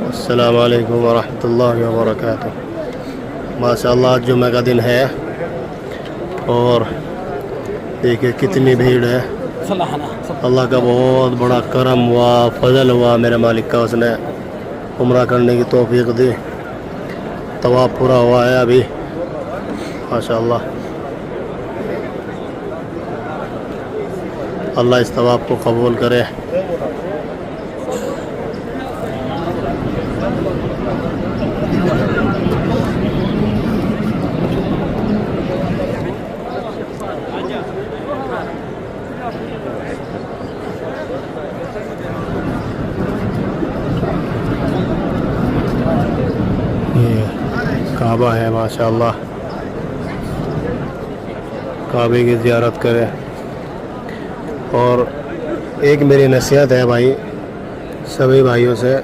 السلام علیکم ورحمۃ اللہ وبرکاتہ۔ ماشاء اللہ آج جمعہ کا دن ہے اور دیکھیے کتنی بھیڑ ہے۔ اللہ کا بہت بڑا کرم ہوا، فضل ہوا میرے مالک کا، اس نے عمرہ کرنے کی توفیق دی۔ طواف پورا ہوا ہے ابھی ماشاء اللہ۔ اللہ اس طواف کو قبول کرے۔ یہ کعبہ ہے ماشاء اللہ، کعبے کی زیارت کرے۔ اور ایک میری نصیحت ہے بھائی سبھی بھائیوں سے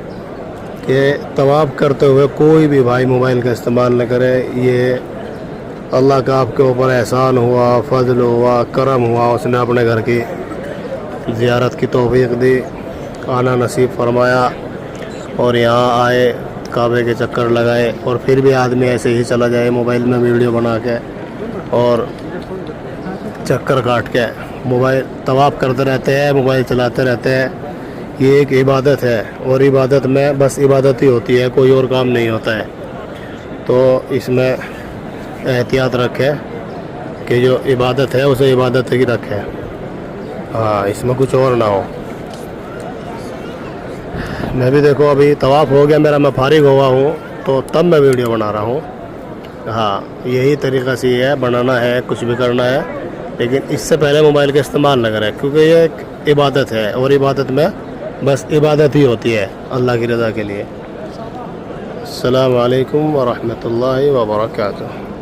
کہ طواف کرتے ہوئے کوئی بھی بھائی موبائل کا استعمال نہ کرے۔ یہ اللہ کا آپ کے اوپر احسان ہوا، فضل ہوا، کرم ہوا، اس نے اپنے گھر کی زیارت کی توفیق دی، آنا نصیب فرمایا اور یہاں آئے، کعبے کے چکر لگائے۔ اور پھر بھی آدمی ایسے ہی چلا جائے موبائل میں ویڈیو بنا کے اور چکر کاٹ کے موبائل طواف کرتے رہتے ہیں، موبائل چلاتے رہتے ہیں۔ یہ ایک عبادت ہے اور عبادت میں بس عبادت ہی ہوتی ہے، کوئی اور کام نہیں ہوتا ہے۔ تو اس میں احتیاط رکھے کہ جو عبادت ہے اسے عبادت ہی رکھے، ہاں اس میں کچھ اور نہ ہو۔ میں بھی دیکھو ابھی طواف ہو گیا میرا، میں فارغ ہوا ہوں تو تب میں ویڈیو بنا رہا ہوں۔ ہاں یہی طریقہ سے ہے، بنانا ہے، کچھ بھی کرنا ہے، لیکن اس سے پہلے موبائل کا استعمال نہ کریں کیونکہ یہ ایک عبادت ہے اور عبادت میں بس عبادت ہی ہوتی ہے اللہ کی رضا کے لیے۔ السلام علیکم ورحمۃ اللہ وبرکاتہ۔